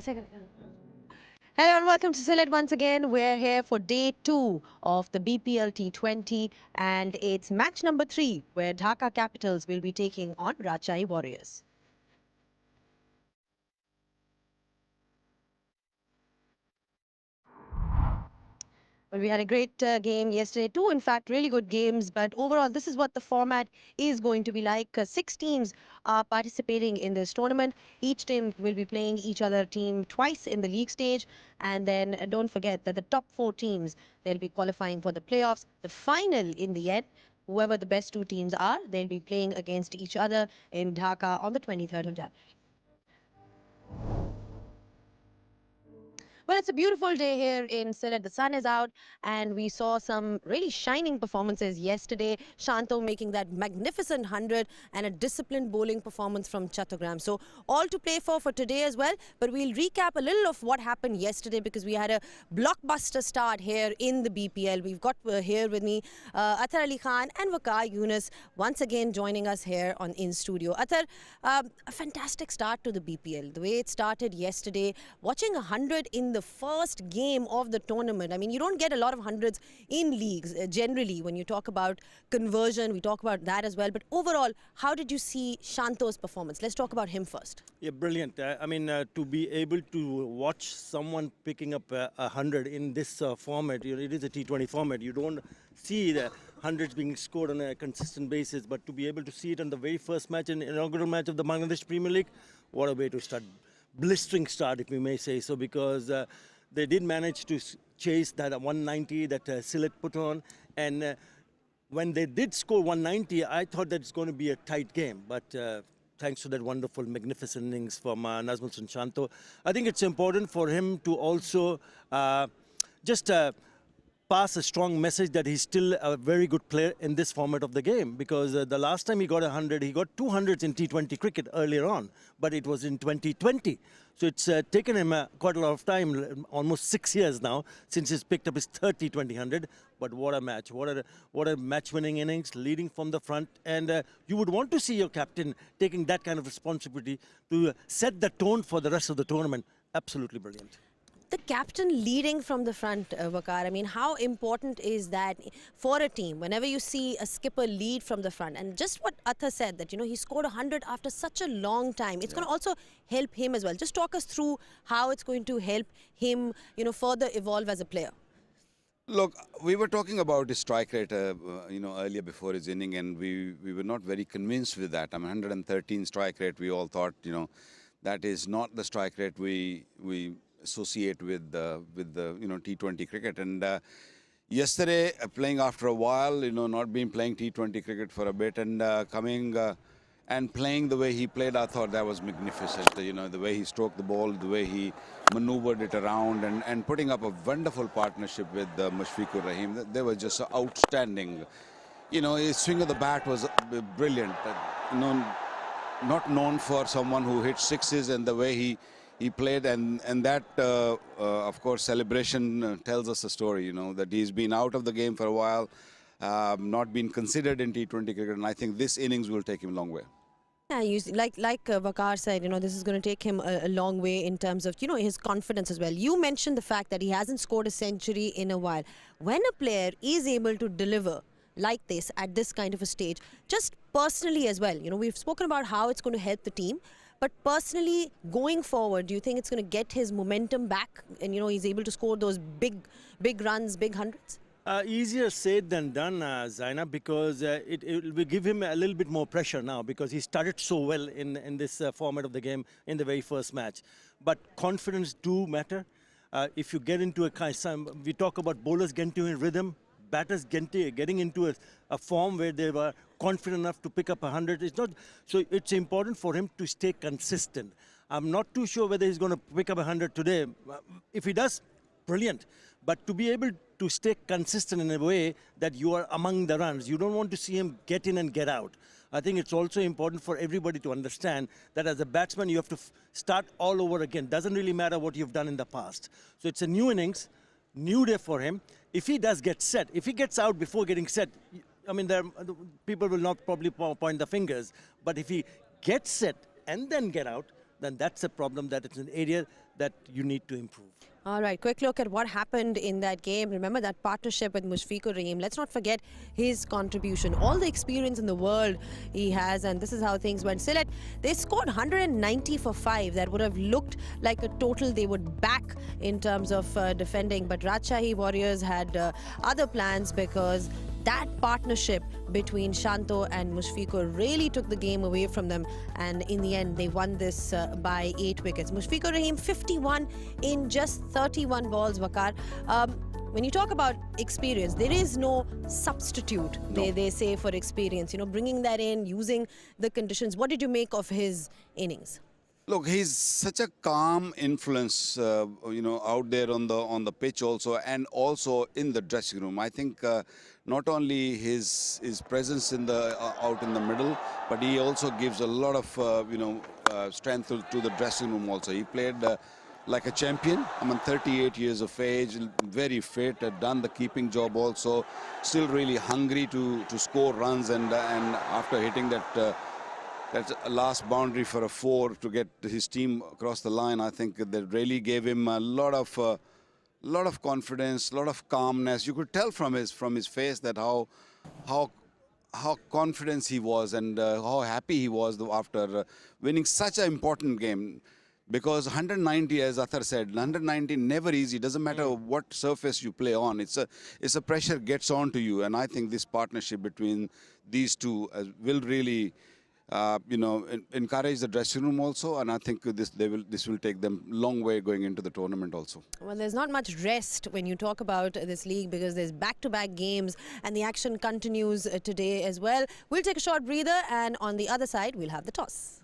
Hello and welcome to Sylhet once again. We're here for day 2 of the BPL T20 and it's match number 3 where Dhaka Capitals will be taking on Rajshahi Warriors. Well, we had a great game yesterday too. In fact, really good games. But overall, this is what the format is going to be like. 6 teams are participating in this tournament. Each team will be playing each other team twice in the league stage. And then don't forget that the top 4 teams, they'll be qualifying for the playoffs. The final in the end, whoever the best 2 teams are, they'll be playing against each other in Dhaka on the 23rd of January. Well, it's a beautiful day here in Sylhet. The sun is out and we saw some really shining performances yesterday. Shanto making that magnificent 100 and a disciplined bowling performance from Chattogram. So all to play for today as well. But we'll recap a little of what happened yesterday because we had a blockbuster start here in the BPL. We've got here with me Athar Ali Khan and Waqar Yunus once again joining us here in studio. Athar, a fantastic start to the BPL. The way it started yesterday, watching 100 in the first game of the tournament. I mean, you don't get a lot of hundreds in leagues generally when you talk about conversion. We talk about that as well. But overall, how did you see Shanto's performance? Let's talk about him first. Yeah, brilliant. I mean, to be able to watch someone picking up 100 in this format, it is a T20 format. You don't see the hundreds being scored on a consistent basis, but to be able to see it on the very first match, and inaugural match of the Bangladesh Premier League, what a way to start. Blistering start, if we may say so, because they did manage to chase that 190 that 𝗂𝗫 put on, and when they did score 190, I thought that it's going to be a tight game, but thanks to that wonderful, magnificent innings from Nazmul Shanto, I think it's important for him to also just pass a strong message that he's still a very good player in this format of the game, because the last time he got 100, he got 200s in T20 cricket earlier on, but it was in 2020. So it's taken him quite a lot of time, almost 6 years now, since he's picked up his third T20 100. But what a match, what a match-winning innings, leading from the front. And you would want to see your captain taking that kind of responsibility to set the tone for the rest of the tournament. Absolutely brilliant. The captain leading from the front, Waqar, I mean, how important is that for a team whenever you see a skipper lead from the front? And just what Athar said, that, he scored 100 after such a long time. It's going to also help him as well. Just talk us through how it's going to help him, further evolve as a player. Look, we were talking about his strike rate, earlier before his inning, and we were not very convinced with that. I mean, 113 strike rate, we all thought, that is not the strike rate we associate with the T20 cricket. And yesterday, playing after a while, not been playing T20 cricket for a bit, and coming and playing the way he played, I thought that was magnificent. The way he stroked the ball, the way he maneuvered it around, and putting up a wonderful partnership with Mushfiqur Rahim. They were just outstanding. His swing of the bat was brilliant. Not known for someone who hit sixes, and the way he played, and that, of course, celebration tells us a story, that he's been out of the game for a while, not been considered in T20 cricket, and I think this innings will take him a long way. Yeah, like Waqar said, this is going to take him a long way in terms of, his confidence as well. You mentioned the fact that he hasn't scored a century in a while. When a player is able to deliver like this at this kind of a stage, just personally as well, we've spoken about how it's going to help the team. But personally, going forward, do you think it's going to get his momentum back and, he's able to score those big runs, big hundreds? Easier said than done, Zaina, because it will give him a little bit more pressure now, because he started so well in this format of the game in the very first match. But confidence do matter. If you get into we talk about bowlers getting into a rhythm, batters getting into a form where they were confident enough to pick up 100. So it's important for him to stay consistent. I'm not too sure whether he's going to pick up 100 today. If he does, brilliant. But to be able to stay consistent in a way that you are among the runs, you don't want to see him get in and get out. I think it's also important for everybody to understand that as a batsman, you have to start all over again. Doesn't really matter what you've done in the past. So it's a new innings, new day for him. If he does get set, if he gets out before getting set, I mean, people will not probably point the fingers. But if he gets set and then get out, then that's a problem. That it's an area that you need to improve. All right, quick look at what happened in that game. Remember that partnership with Mushfiqur-Rahim. Let's not forget his contribution, all the experience in the world he has, and this is how things went. Sylhet, they scored 190 for 5. That would have looked like a total they would back in terms of defending, but Rajshahi Warriors had other plans because that partnership between Shanto and Mushfiqur really took the game away from them, and in the end they won this by 8 wickets. Mushfiqur-Rahim 51 in just 31 balls, Waqar. When you talk about experience, there is no substitute, No. they say, for experience. You know, bringing that in, using the conditions. What did you make of his innings? Look, he's such a calm influence, out there on the pitch also, and also in the dressing room. I think not only his presence in the out in the middle, but he also gives a lot of strength to the dressing room also. He played like a champion. 38 years of age, very fit, had done the keeping job also, still really hungry to score runs, and after hitting that. That's a last boundary for a 4 to get his team across the line. I think that really gave him a lot of confidence, a lot of calmness. You could tell from his face that how confident he was, and how happy he was after winning such an important game. Because 190, as Athar said, 190 never easy. Doesn't matter what surface you play on. It's a pressure gets on to you, and I think this partnership between these two will really. Encourage the dressing room also, and I think this will take them long way going into the tournament also. Well, there's not much rest when you talk about this league because there's back-to-back games and the action continues today as well. We'll take a short breather, and on the other side, we'll have the toss.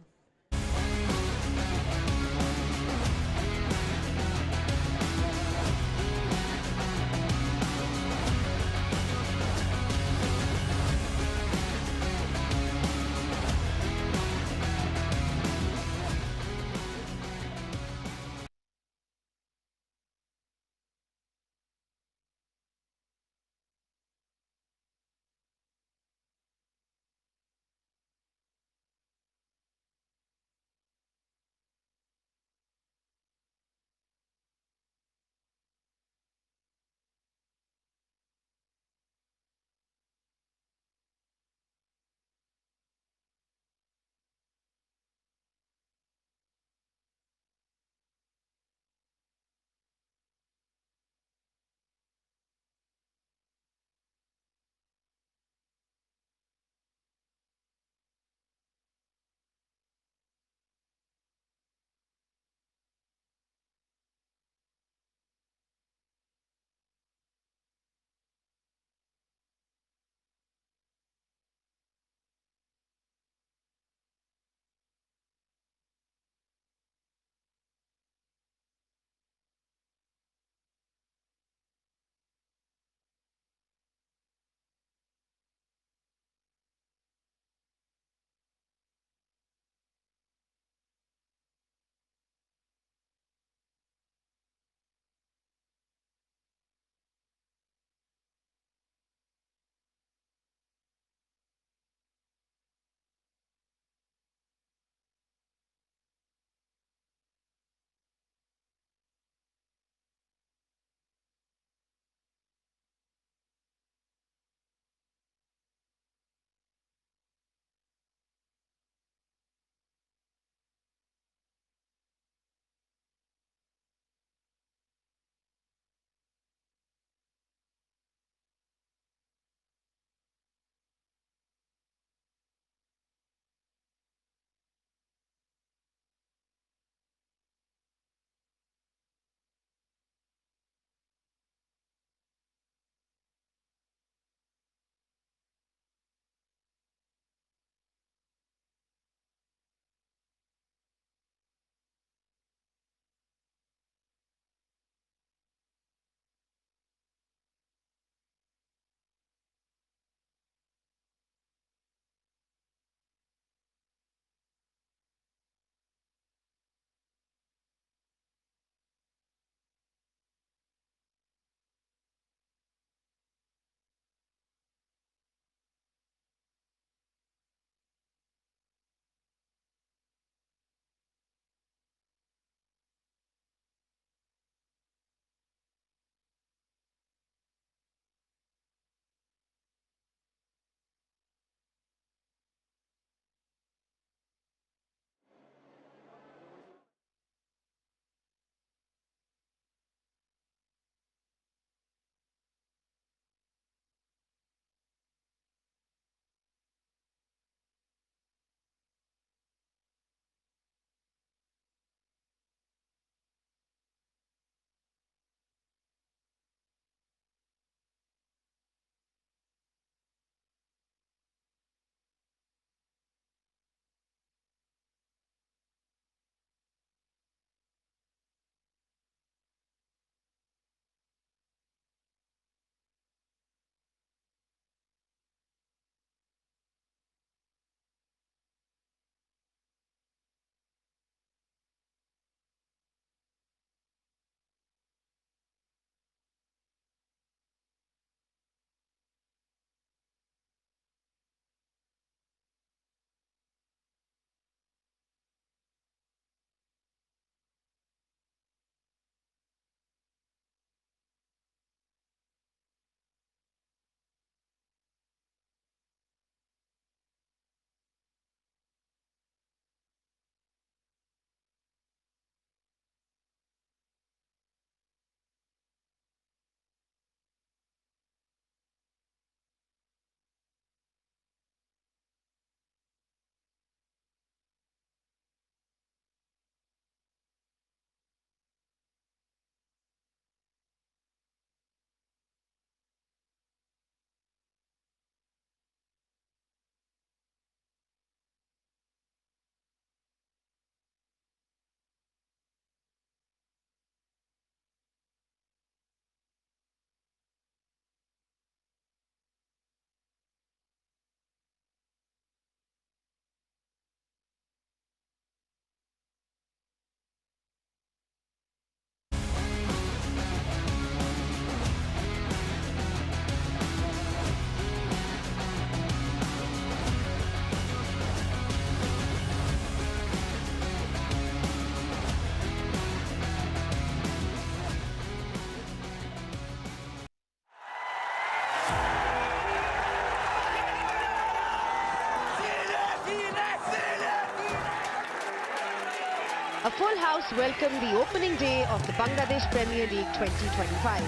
full house welcomed the opening day of the Bangladesh Premier League 2025.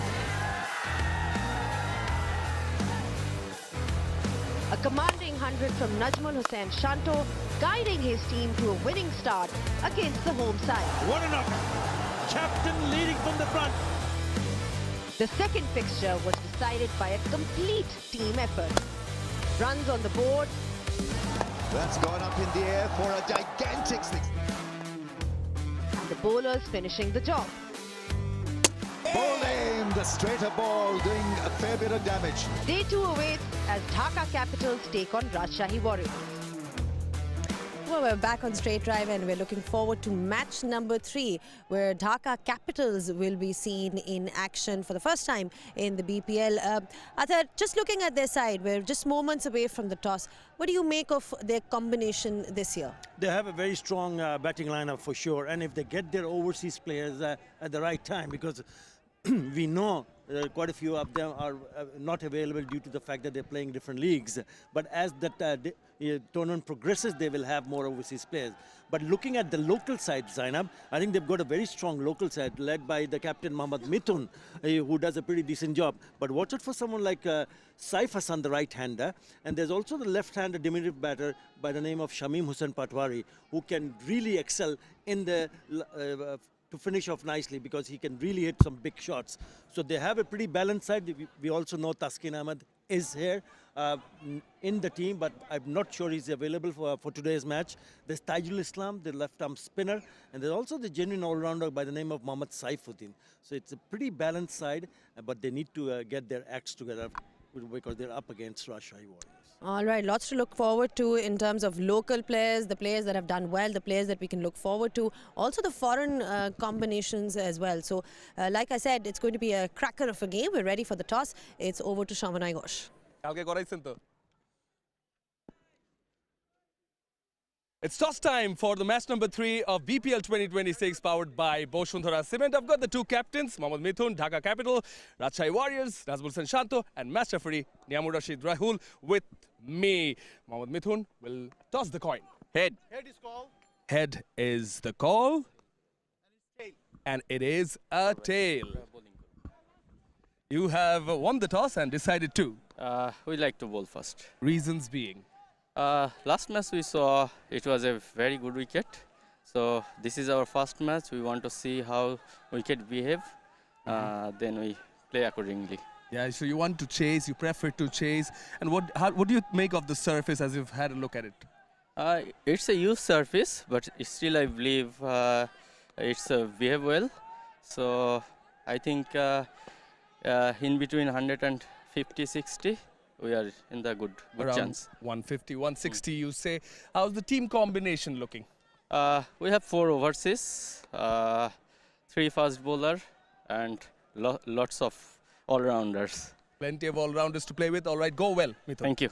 A commanding 100 from 𝗏𝗔𝗄𝐻 𝗏𝗏 guiding his team to a winning start against the home side. What a knock! Captain leading from the front. The second fixture was decided by a complete team effort. Runs on the board. That's gone up in the air for a gigantic six. And the bowlers finishing the job. Bowling the straighter ball, doing a fair bit of damage. Day 2 awaits as Dhaka Capitals take on Rajshahi Warriors. Well, we're back on Straight Drive and we're looking forward to match number 3, where Dhaka Capitals will be seen in action for the first time in the BPL. Athar, just looking at their side, we're just moments away from the toss. What do you make of their combination this year? They have a very strong batting lineup for sure, and if they get their overseas players at the right time, because we know quite a few of them are not available due to the fact that they're playing different leagues. But as that tournament progresses, they will have more overseas players. But looking at the local side, Zainab, I think they've got a very strong local side led by the captain 𝗵𝗺 𝗵𝗺, who does a pretty decent job. But watch out for someone like Saif Hassan, the right-hander. And there's also the left-hander diminutive batter by the name of 𝗂𝗵𝗄𝗃 𝗵𝗺, who can really excel in the to finish off nicely, because he can really hit some big shots. So they have a pretty balanced side. We also know Taskin Ahmed is here in the team, but I'm not sure he's available for today's match. There's Taijul Islam, the left-arm spinner, and there's also the genuine all-rounder by the name of Mohammad Saifuddin. So it's a pretty balanced side, but they need to get their acts together because they're up against Rajshahi Warriors. All right, lots to look forward to in terms of local players, the players that have done well, the players that we can look forward to, also the foreign combinations as well. So, like I said, it's going to be a cracker of a game. We're ready for the toss. It's over to 𝗂𝗏 𝗂𝗃𝗂𝗧. It's toss time for the match number 3 of BPL 2026 powered by Bosundhara Cement. I've got the two captains, Mohammad 𝗵𝗺, Dhaka Capital, Rajshahi Warriors, 𝗏𝗏𝗃 𝗏𝗏, and match referee Niamur Rashid Rahul with me. Mohammad 𝗵𝗺 will toss the coin. Head. Head is called. Head is the call. And it is a tail. You have won the toss and decided to. We like to bowl first. Reasons being? Last match we saw it was a very good wicket. So this is our first match. We want to see how wicket behave. Then we play accordingly. Yeah, so you want to chase, you prefer to chase. And what do you make of the surface as you've had a look at it? It's a used surface, but still I believe it's behave well. So I think in between 150, 60. We are in the good around chance. 150, 160 you say. How's the team combination looking? We have 4 overseas, 3 fast bowler, and lots of all-rounders. Plenty of all-rounders to play with. All right, go well, 𝗵𝗺. Thank you.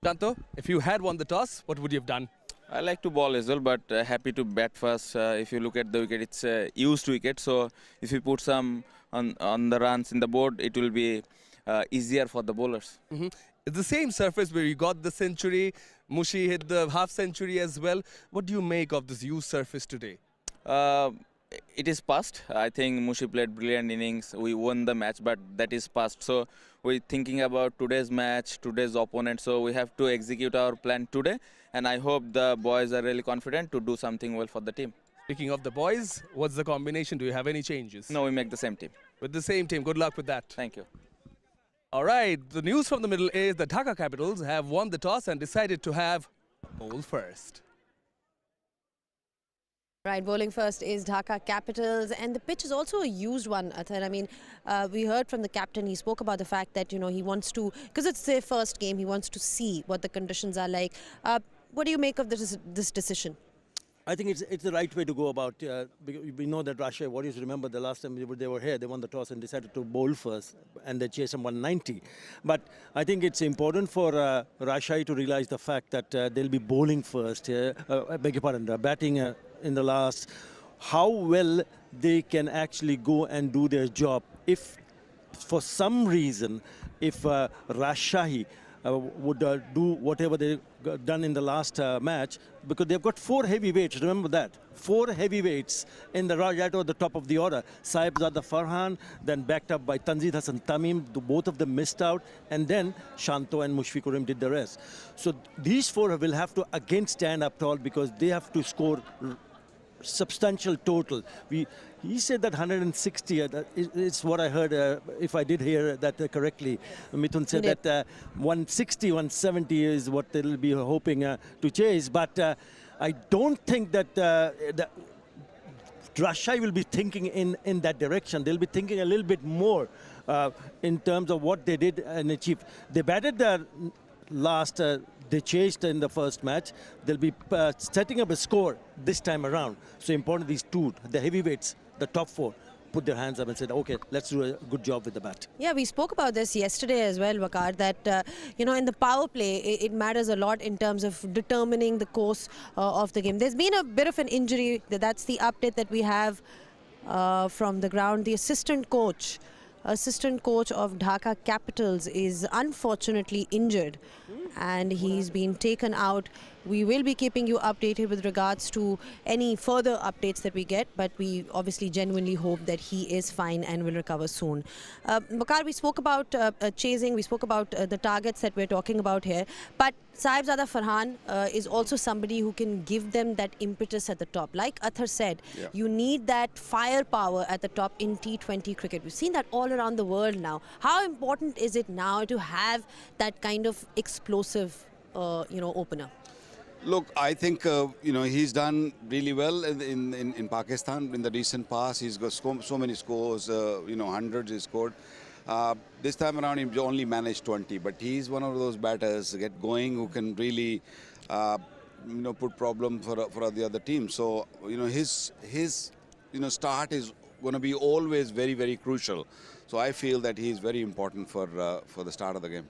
𝗏𝗏𝗃𝗂𝗃, if you had won the toss, what would you have done? I like to bowl as well, but happy to bat first. If you look at the wicket, it's a used wicket, so if you put some on the runs in the board, it will be easier for the bowlers. It's the same surface where you got the century. Mushi hit the half century as well. What do you make of this used surface today? It is past. I think Mushi played brilliant innings. We won the match, but that is past. So we're thinking about today's match, today's opponent. So we have to execute our plan today. And I hope the boys are really confident to do something well for the team. Speaking of the boys, what's the combination? Do you have any changes? No, we make the same team. With the same team. Good luck with that. Thank you. All right. The news from the middle is the Dhaka Capitals have won the toss and decided to have bowl first. Right, bowling first is Dhaka Capitals, and the pitch is also a used one, Athar. I mean, we heard from the captain, he spoke about the fact that, you know, he wants to, because it's their first game, he wants to see what the conditions are like. What do you make of this decision? I think it's the right way to go about. We know that Rajshahi Warriors, remember the last time they were here, they won the toss and decided to bowl first, and they chased them 190. But I think it's important for Rajshahi to realize the fact that they'll be bowling first. I beg your pardon, batting in the last. How well they can actually go and do their job. If for some reason, if Rajshahi would do whatever they've done in the last match, because they've got 4 heavyweights. Remember that. 4 heavyweights in the right at the top of the order. 𝗬𝗪𝗓 Farhan, then backed up by Tanzil Hassan Tamim. Both of them missed out, and then Shanto and Mushfiqurim did the rest. So these 4 will have to again stand up tall, because they have to score substantial total. He said that 160 is what I heard, if I did hear that correctly. Mithun said that 160, 170 is what they'll be hoping to chase. But I don't think that Rajshahi will be thinking in that direction. They'll be thinking a little bit more in terms of what they did and achieved. They batted the last, they chased in the first match. They'll be setting up a score this time around. So important, these 2, the heavyweights, the top 4, put their hands up and said, okay, let's do a good job with the bat. Yeah, we spoke about this yesterday as well, Waqar, that, you know, in the power play, it matters a lot in terms of determining the course of the game. There's been a bit of an injury. That's the update that we have from the ground. The assistant coach of Dhaka Capitals is unfortunately injured, and he's been taken out. We will be keeping you updated with regards to any further updates that we get, but we obviously genuinely hope that he is fine and will recover soon. Waqar, we spoke about chasing, we spoke about the targets that we're talking about here, but 𝗬𝗪𝗓 Farhan is also somebody who can give them that impetus at the top. Like Athar said, you need that firepower at the top in T20 cricket. We've seen that all around the world now. How important is it now to have that kind of explosive, opener? Look, I think he's done really well in Pakistan in the recent past. He's got so many scores, hundreds he scored. This time around he only managed 20, but he's one of those batters get going who can really put problem for the other team. So his start is going to be always very, very crucial. So I feel that he's very important for the start of the game.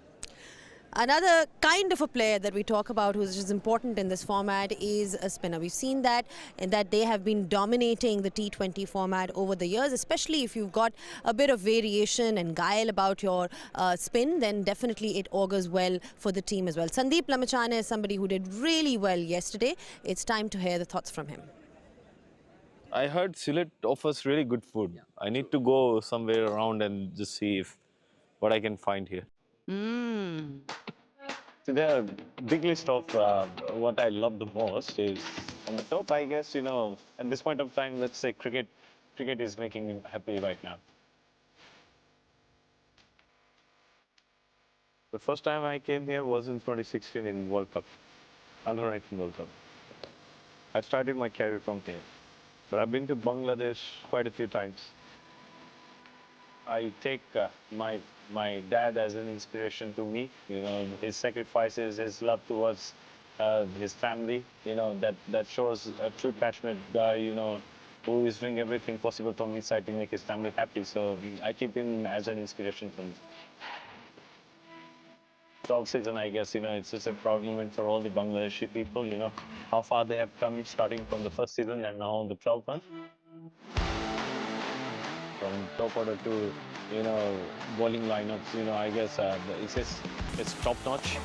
Another kind of a player that we talk about which is important in this format is a spinner. We've seen that they have been dominating the T20 format over the years, especially if you've got a bit of variation and guile about your spin, then definitely it augurs well for the team as well. Sandeep Lamachane is somebody who did really well yesterday. It's time to hear the thoughts from him. I heard Sylhet offers really good food. Yeah. I need to go somewhere around and just see what I can find here. So there are a big list of what I love the most is on the top, I guess, at this point of time, let's say cricket is making me happy right now. The first time I came here was in 2016 in World Cup, Under-19 World Cup. I started my career from here, but I've been to Bangladesh quite a few times. I take my dad as an inspiration to me. His sacrifices, his love towards his family. That shows a true passionate guy. Who is doing everything possible for me side to make his family happy. So I keep him as an inspiration for me. 12th season, I guess. It's just a proud moment for all the Bangladeshi people. How far they have come, starting from the first season and now the 12th one. From top order to, bowling lineups, I guess it's top notch.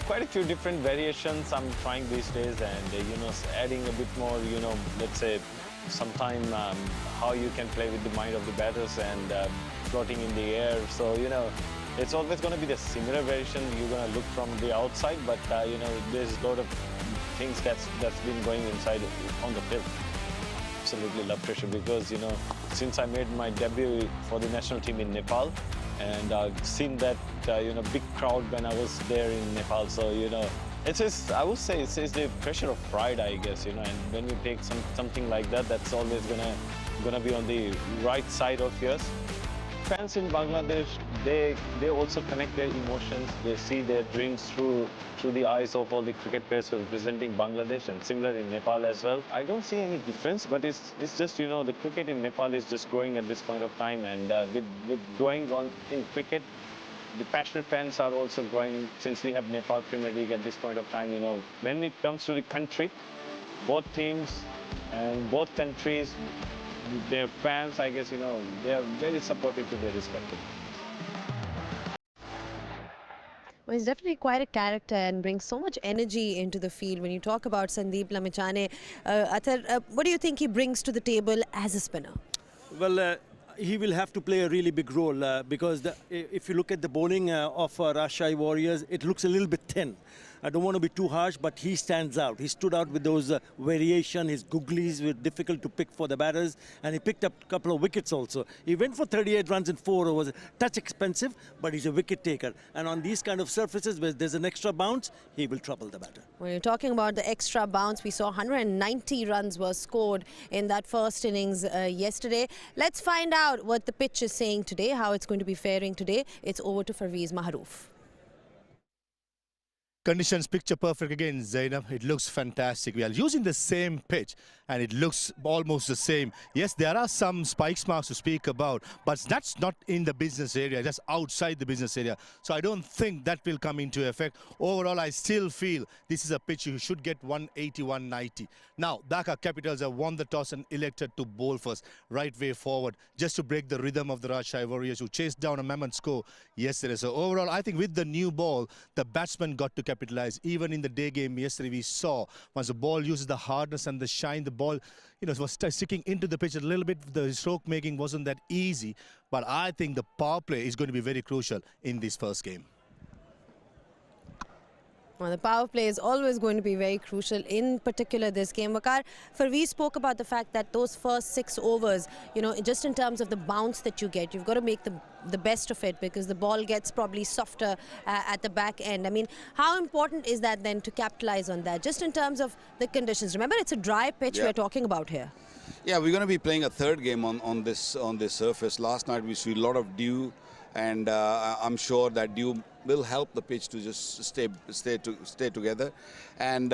Quite a few different variations I'm trying these days, and, adding a bit more, let's say, sometime how you can play with the mind of the batters and floating in the air. So, it's always going to be the similar variation you're going to look from the outside, but, there's a lot of things that's been going inside on the field. Absolutely love pressure because, since I made my debut for the national team in Nepal, and I've seen that, big crowd when I was there in Nepal. So, it's just, I would say it's the pressure of pride, I guess, and when you take something like that, that's always gonna be on the right side of yours. Fans in Bangladesh, they also connect their emotions. They see their dreams through the eyes of all the cricket players representing Bangladesh, and similar in Nepal as well. I don't see any difference, but it's just, the cricket in Nepal is just growing at this point of time, and with growing on in cricket, the passionate fans are also growing since we have Nepal Premier League at this point of time. When it comes to the country, both teams and both countries, their fans, I guess, they are very supportive to their respective. Well, he's definitely quite a character and brings so much energy into the field. When you talk about Sandeep Lammichhane, Athar, what do you think he brings to the table as a spinner? Well, he will have to play a really big role because if you look at the bowling of Rajshahi Warriors, it looks a little bit thin. I don't want to be too harsh, but he stands out. He stood out with those variation. His googlies were difficult to pick for the batters, and he picked up a couple of wickets also. He went for 38 runs in 4 overs. Touch expensive, but he's a wicket taker. And on these kind of surfaces where there's an extra bounce, he will trouble the batter. When you're talking about the extra bounce, we saw 190 runs were scored in that first innings yesterday. Let's find out what the pitch is saying today, how it's going to be faring today. It's over to Parvez Maharouf. Conditions picture perfect again, Zainab. It looks fantastic. We are using the same pitch and it looks almost the same. Yes, there are some spike marks to speak about, but that's not in the business area, that's outside the business area. So I don't think that will come into effect. Overall, I still feel this is a pitch you should get 180, 190. Now, Dhaka Capitals have won the toss and elected to bowl first, right way forward, just to break the rhythm of the Rajshahi Warriors who chased down a mammoth score yesterday. So overall, I think with the new ball, the batsman got to capitalize. Even in the day game yesterday, we saw once the ball uses the hardness and the shine, the ball, was sticking into the pitch a little bit. The stroke making wasn't that easy, but I think the power play is going to be very crucial in this first game. Well, the power play is always going to be very crucial, in particular this game. Waqar, Parvez spoke about the fact that those first 6 overs, just in terms of the bounce that you get, you've got to make the best of it because the ball gets probably softer at the back end. I mean, how important is that then to capitalize on that, just in terms of the conditions? Remember, it's a dry pitch we're talking about here. Yeah, we're going to be playing a third game on this surface. Last night we saw a lot of dew, and I'm sure that dew will help the pitch to just stay together, and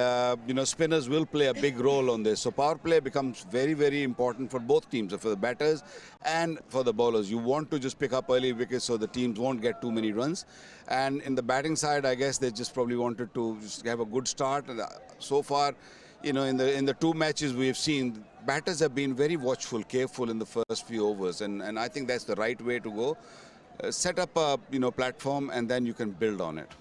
spinners will play a big role on this. So power play becomes very, very important for both teams, for the batters and for the bowlers. You want to just pick up early wickets so the teams won't get too many runs. And in the batting side, I guess they just probably wanted to just have a good start. And so far, in the 2 matches we have seen, batters have been very watchful, careful in the first few overs, and I think that's the right way to go. Set up a platform and then you can build on it.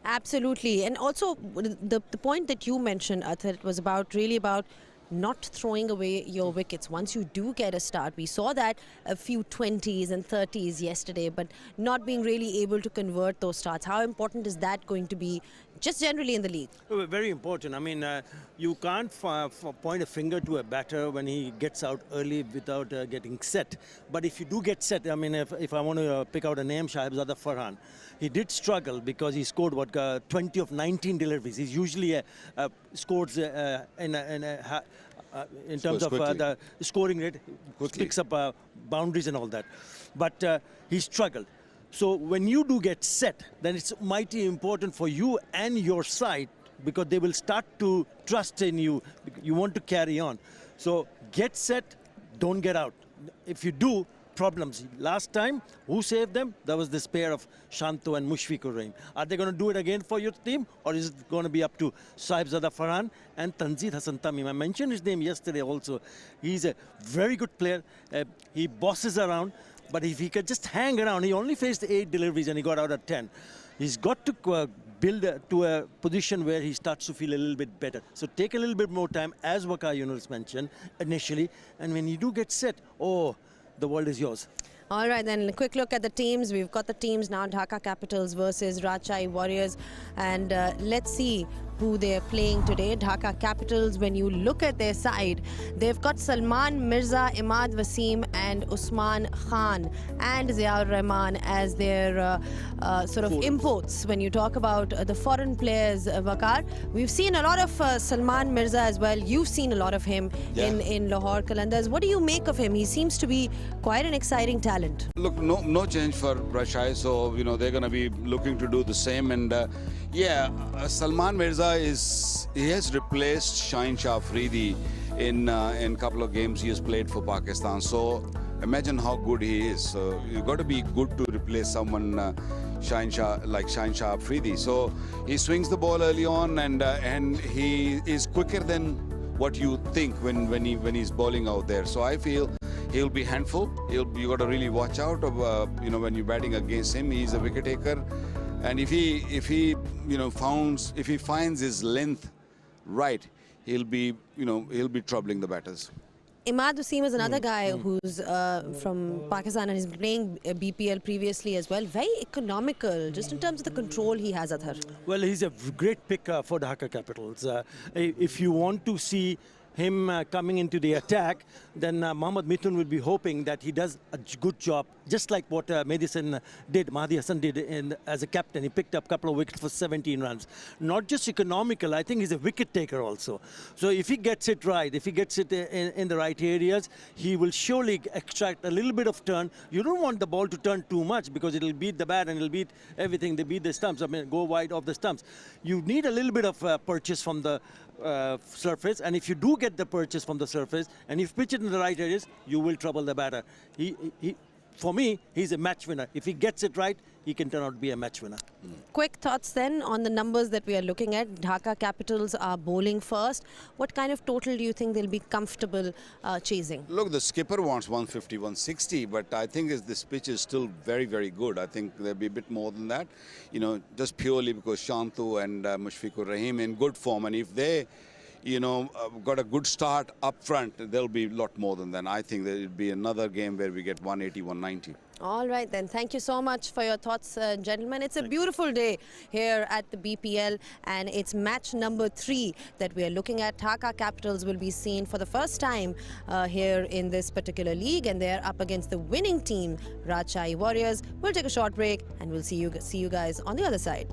Absolutely. And also the point that you mentioned, Athar, was really about not throwing away your wickets. Once you do get a start, we saw that a few 20s and 30s yesterday, but not being really able to convert those starts. How important is that going to be just generally in the league? Very important. I mean, you can't point a finger to a batter when he gets out early without getting set. But if you do get set, I mean, if I want to pick out a name, Shahibzada Farhan, he did struggle because he scored 20 of 19 deliveries. He's usually scores in terms of the scoring rate, picks up boundaries and all that. But he struggled. So when you do get set, then it's mighty important for you and your side because they will start to trust in you. You want to carry on. So get set, don't get out. If you do, problems. Last time, who saved them? That was this pair of Shanto and Mushfiqur. Are they going to do it again for your team, or is it going to be up to Sahibzada Farhan and Tanzir Hassan Tamim? I mentioned his name yesterday also. He's a very good player. He bosses around, but if he could just hang around, he only faced 8 deliveries and he got out at 10. He's got to build to a position where he starts to feel a little bit better. So take a little bit more time, as Waqar Yunus mentioned initially, and when you do get set, the world is yours. All right, then a quick look at the teams. We've got the teams now, Dhaka Capitals versus Rajshahi Warriors. And let's see who they're playing today. Dhaka Capitals, when you look at their side, they've got Salman Mirza, Imad Wasim and Usman Khan and Ziaur Rahman as their sort of imports. When you talk about the foreign players, Waqar, we've seen a lot of Salman Mirza as well. You've seen a lot of him in Lahore Qalandars. What do you make of him? He seems to be quite an exciting talent. Look, no change for Rajshahi, so they're going to be looking to do the same. And Salman Mirza has replaced 𝗫𝗫 Afridi in a couple of games he has played for Pakistan. So imagine how good he is. So you've got to be good to replace someone like 𝗫𝗫 Afridi. So he swings the ball early on, and he is quicker than what you think when he's bowling out there. So I feel he'll be handful. You got to really watch out of when you're batting against him. He's a wicket taker. And if he finds his length right, he'll be troubling the batters. 𝗬𝗺 𝗀𝗡 is another guy who's from Pakistan and he's been playing BPL previously as well. Very economical, just in terms of the control he has, Adhar. Well, he's a great pick for Dhaka Capitals. If you want to see him coming into the attack, then Mohammad Mithun will be hoping that he does a good job, just like what Mehdi Hassan did as a captain. He picked up a couple of wickets for 17 runs. Not just economical, I think he's a wicket taker also. So if he gets it right, if he gets it in the right areas, he will surely extract a little bit of turn. You don't want the ball to turn too much because it'll beat the bat and it'll beat everything. They beat the stumps, I mean, go wide of the stumps. You need a little bit of purchase from the surface, and if you do get the purchase from the surface and if you pitch it in the right areas, you will trouble the batter. For me, he's a match winner. If he gets it right, he can turn out to be a match winner. Quick thoughts then on the numbers that we are looking at. Dhaka Capitals are bowling first. What kind of total do you think they'll be comfortable chasing? Look, the skipper wants 150, 160, but I think this pitch is still very, very good. I think there'll be a bit more than that, just purely because Shantu and Mushfiqur Rahim in good form, and if they got a good start up front, there'll be a lot more than that. I think there'll be another game where we get 180, 190. All right then. Thank you so much for your thoughts, gentlemen. It's a beautiful day here at the BPL and it's match number 3 that we are looking at. Dhaka Capitals will be seen for the first time here in this particular league and they're up against the winning team, Rajshahi Warriors. We'll take a short break and we'll see you guys on the other side.